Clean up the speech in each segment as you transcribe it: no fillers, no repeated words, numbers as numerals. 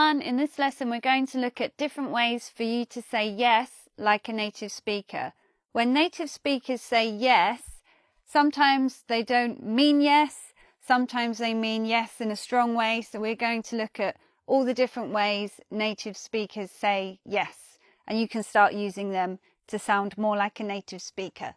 everyone, in this lesson we're going to look at different ways for you to say yes like a native speaker. When native speakers say yes, sometimes they don't mean yes, sometimes they mean yes in a strong way, so we're going to look at all the different ways native speakers say yes, and you can start using them to sound more like a native speaker.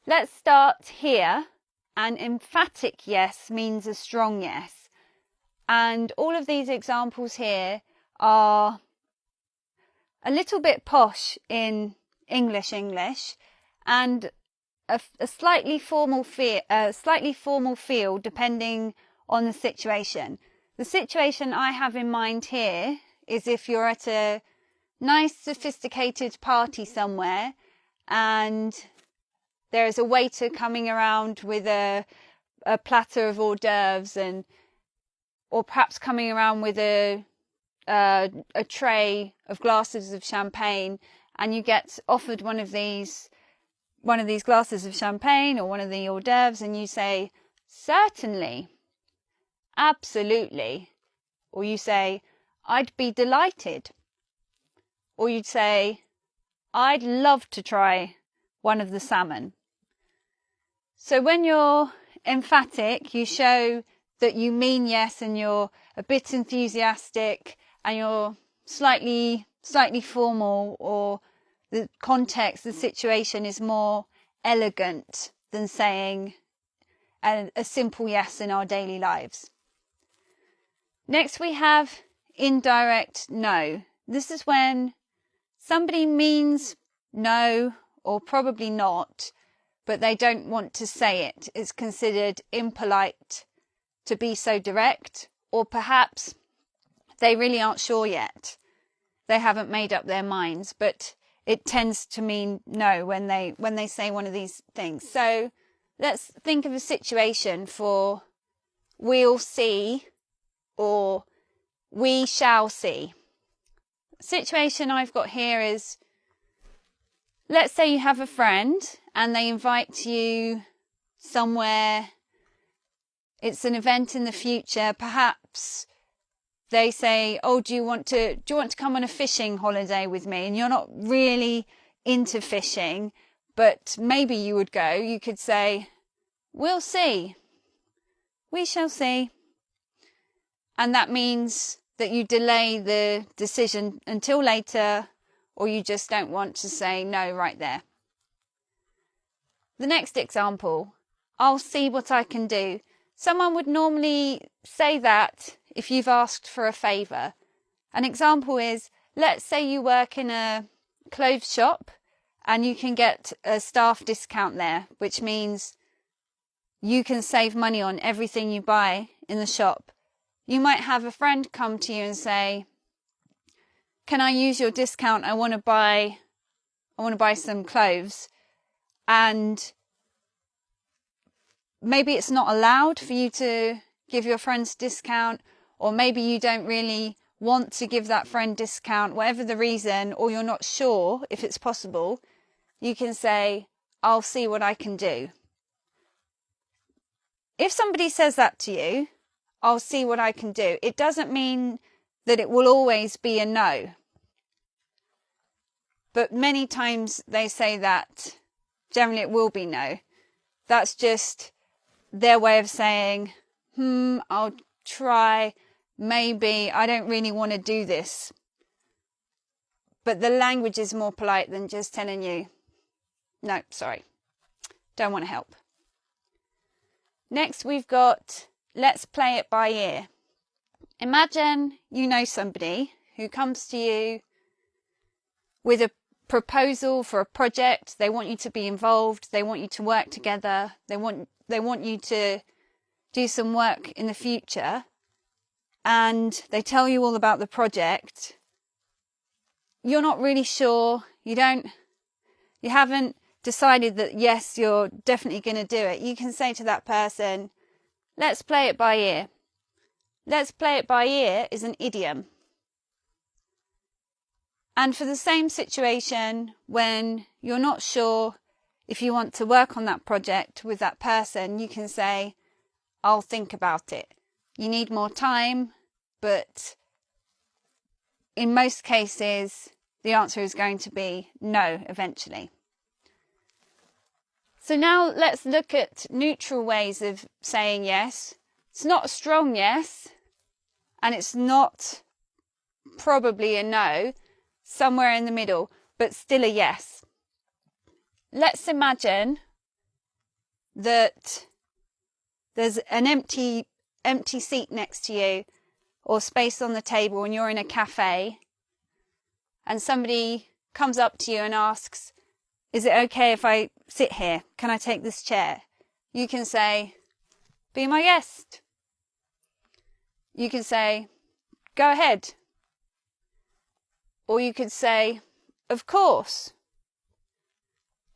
Let's start here. An emphatic yes means a strong yes. And all of these examples here are a little bit posh in English, and a slightly formal feel depending on the situation. The situation I have in mind here is if you're at a nice sophisticated party somewhere and there is a waiter coming around with a platter of hors d'oeuvres, or perhaps coming around with a tray of glasses of champagne, and you get offered one of these glasses of champagne or one of the hors d'oeuvres, and you say, "Certainly, absolutely," or you say, "I'd be delighted," or you'd say, "I'd love to try one of the salmon." So when you're emphatic, you show that you mean yes and you're a bit enthusiastic and you're slightly formal, or the context, the situation is more elegant than saying a simple yes in our daily lives. Next we have indirect no. This is when somebody means no or probably not, but they don't want to say it. It's considered impolite to be so direct, or perhaps they really aren't sure yet. They haven't made up their minds, but it tends to mean no when they say one of these things. So let's think of a situation for "we'll see" or "we shall see." The situation I've got here is, let's say you have a friend and they invite you somewhere. It's an event in the future. Perhaps they say, "Oh, do you want to come on a fishing holiday with me?" And you're not really into fishing, but maybe you would go. You could say, "We'll see. We shall see." And that means that you delay the decision until later, or you just don't want to say no right there. The next example, "I'll see what I can do." Someone would normally say that if you've asked for a favour. An example is, let's say you work in a clothes shop and you can get a staff discount there, which means you can save money on everything you buy in the shop. You might have a friend come to you and say, "Can I use your discount? I want to buy some clothes." And maybe it's not allowed for you to give your friends discount, or maybe you don't really want to give that friend discount, whatever the reason, or you're not sure if it's possible. You can say, "I'll see what I can do." If somebody says that to you, "I'll see what I can do," it doesn't mean that it will always be a no. But many times they say that generally it will be no. That's just their way of saying, "I'll try, maybe, I don't really want to do this." But the language is more polite than just telling you, "No, sorry, don't want to help." Next we've got, let's play it by ear. Imagine you know somebody who comes to you with a proposal for a project. They want you to be involved. They want you to work together. They want you to do some work in the future, and they tell you all about the project. You're not really sure. You haven't decided that yes, you're definitely going to do it. You can say to that person, "Let's play it by ear." Let's play it by ear is an idiom. And for the same situation, when you're not sure if you want to work on that project with that person, you can say, "I'll think about it." You need more time, but in most cases, the answer is going to be no eventually. So now let's look at neutral ways of saying yes. It's not a strong yes, and it's not probably a no, somewhere in the middle, but still a yes. Let's imagine that there's an empty seat next to you or space on the table and you're in a cafe and somebody comes up to you and asks, is it okay if I sit here? Can I take this chair? You can say, be my guest. You can say, go ahead. Or you could say, of course.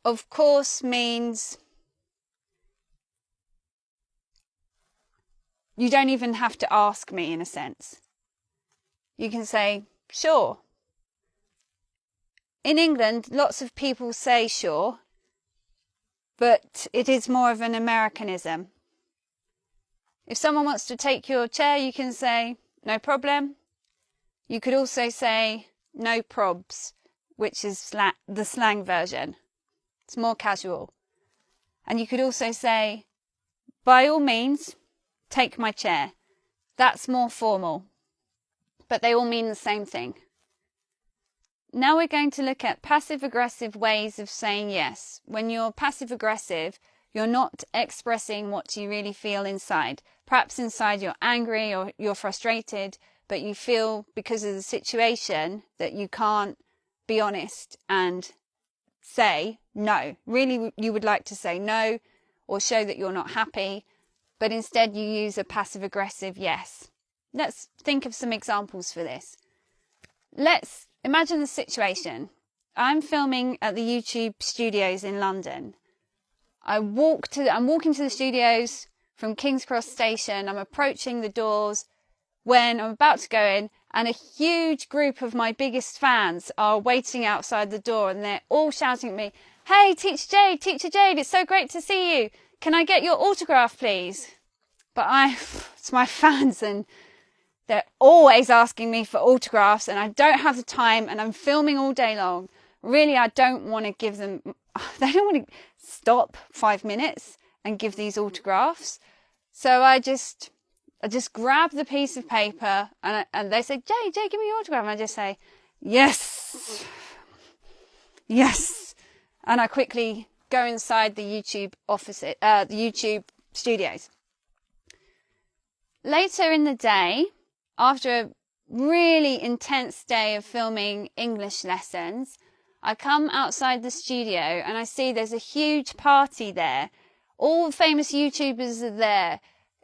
Of course means you don't even have to ask me, in a sense. You can say, sure. In England, lots of people say sure, but it is more of an Americanism. If someone wants to take your chair, you can say, no problem. You could also say, no probs, which is the slang version. It's more casual. And you could also say, by all means, take my chair. That's more formal, but they all mean the same thing. Now we're going to look at passive-aggressive ways of saying yes. When you're passive-aggressive, you're not expressing what you really feel inside. Perhaps inside you're angry or you're frustrated, but you feel because of the situation that you can't be honest and say no. Really, you would like to say no or show that you're not happy, but instead you use a passive-aggressive yes. Let's think of some examples for this. Let's imagine the situation. I'm filming at the YouTube studios in London. I'm walking to the studios from King's Cross Station. I'm approaching the doors when I'm about to go in, and a huge group of my biggest fans are waiting outside the door, and they're all shouting at me, "Hey, Teacher Jade, it's so great to see you. Can I get your autograph, please?" But it's my fans, and they're always asking me for autographs, and I don't have the time, and I'm filming all day long. Really, I don't want to give them, they don't want to stop 5 minutes and give these autographs. So I just grab the piece of paper, and they say, Jay, give me your autograph. And I just say, yes. And I quickly go inside the YouTube the YouTube studios. Later in the day, after a really intense day of filming English lessons, I come outside the studio and I see there's a huge party there. All famous YouTubers are there.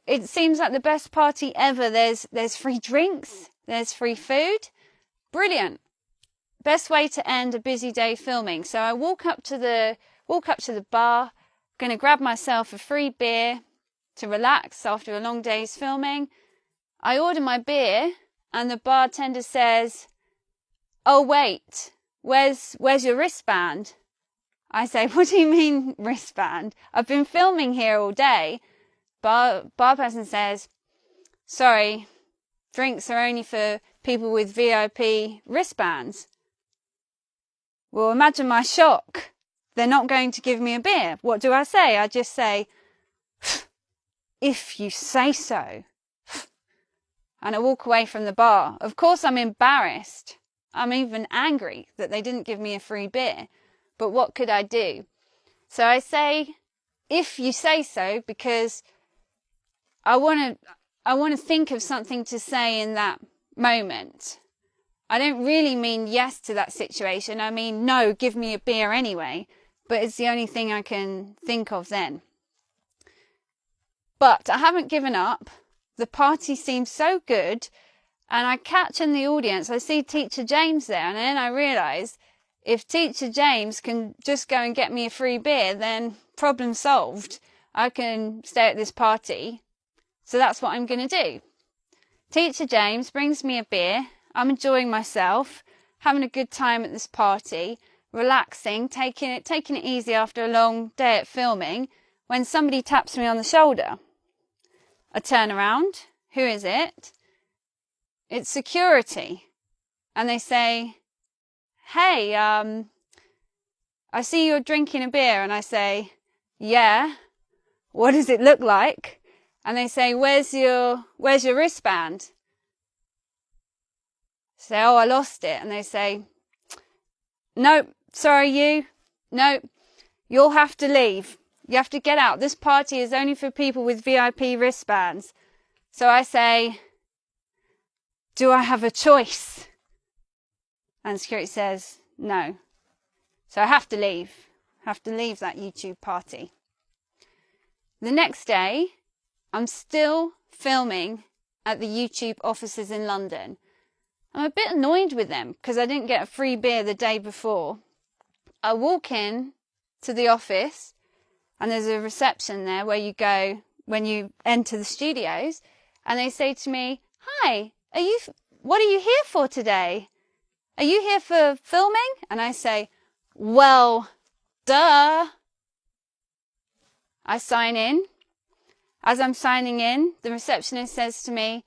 It seems like the best party ever. There's free drinks, there's free food. Brilliant. Best way to end a busy day filming. So I walk up to the bar, going to grab myself a free beer to relax after a long day's filming. I order my beer and the bartender says, "Oh wait, where's your wristband?" I say, "What do you mean wristband? I've been filming here all day." Bar person says, "Sorry, drinks are only for people with VIP wristbands." Well, imagine my shock. They're not going to give me a beer. What do I say? I just say, "If you say so." And I walk away from the bar. Of course, I'm embarrassed. I'm even angry that they didn't give me a free beer. But what could I do? So I say, "If you say so," because I want to think of something to say in that moment. I don't really mean yes to that situation. I mean, no, give me a beer anyway. But it's the only thing I can think of then. But I haven't given up. The party seems so good. And I catch in the audience, I see Teacher James there. And then I realise if Teacher James can just go and get me a free beer, then problem solved. I can stay at this party. So that's what I'm going to do. Teacher James brings me a beer. I'm enjoying myself, having a good time at this party, relaxing, taking it easy after a long day at filming, when somebody taps me on the shoulder. I turn around. Who is it? It's security. and they say, hey, I see you're drinking a beer. And I say, yeah, what does it look like? And they say, where's your wristband? I say, oh, I lost it. And they say, no, sorry, no, you'll have to leave. You have to get out. This party is only for people with VIP wristbands. So I say, do I have a choice? And security says, no. So I have to leave. Have to leave that YouTube party. The next day, I'm still filming at the YouTube offices in London. I'm a bit annoyed with them because I didn't get a free beer the day before. I walk in to the office and there's a reception there where you go when you enter the studios, and they say to me, hi, what are you here for today? Are you here for filming? And I say, well, duh. I sign in. As I'm signing in, the receptionist says to me,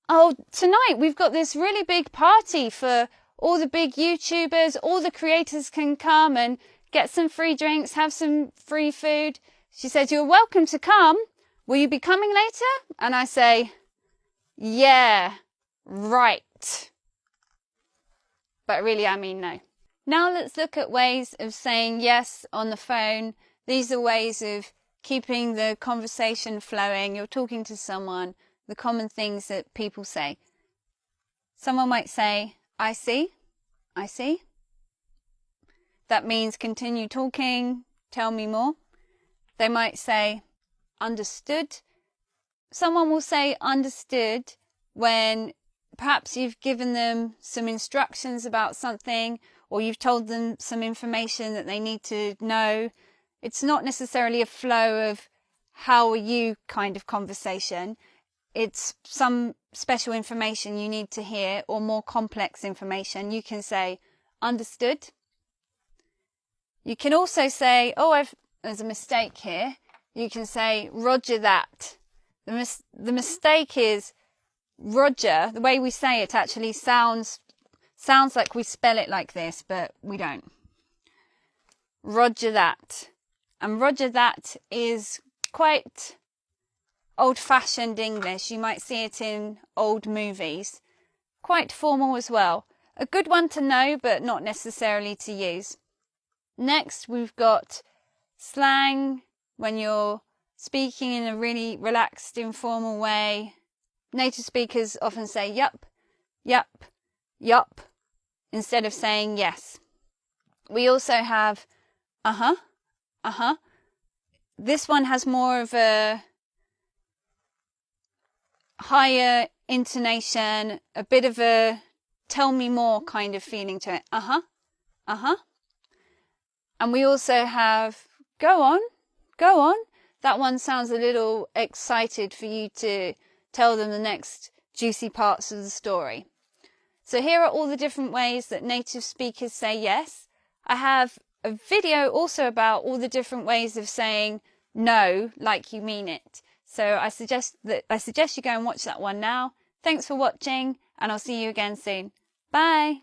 oh, tonight we've got this really big party for all the big YouTubers. All the creators can come and get some free drinks, have some free food. She says, you're welcome to come. Will you be coming later? And I say, yeah, right. But really, I mean no. Now let's look at ways of saying yes on the phone. These are ways of keeping the conversation flowing. You're talking to someone, the common things that people say. Someone might say, I see. That means continue talking, tell me more. They might say, understood. Someone will say understood when perhaps you've given them some instructions about something, or you've told them some information that they need to know. It's not necessarily a flow of how are you kind of conversation. It's some special information you need to hear, or more complex information. You can say understood. You can also say, oh, there's a mistake here. You can say roger that. The mistake is roger. The way we say it actually sounds like we spell it like this, but we don't. Roger that. And roger that is quite old-fashioned English. You might see it in old movies. Quite formal as well. A good one to know, but not necessarily to use. Next, we've got slang when you're speaking in a really relaxed, informal way. Native speakers often say yup, yup, yup, instead of saying yes. We also have uh-huh, uh-huh. This one has more of a higher intonation, a bit of a tell me more kind of feeling to it. Uh-huh, uh-huh. And we also have go on, go on. That one sounds a little excited for you to tell them the next juicy parts of the story. So here are all the different ways that native speakers say yes. I have a video also about all the different ways of saying no like you mean it. So I suggest you go and watch that one now. Thanks for watching, and I'll see you again soon. Bye.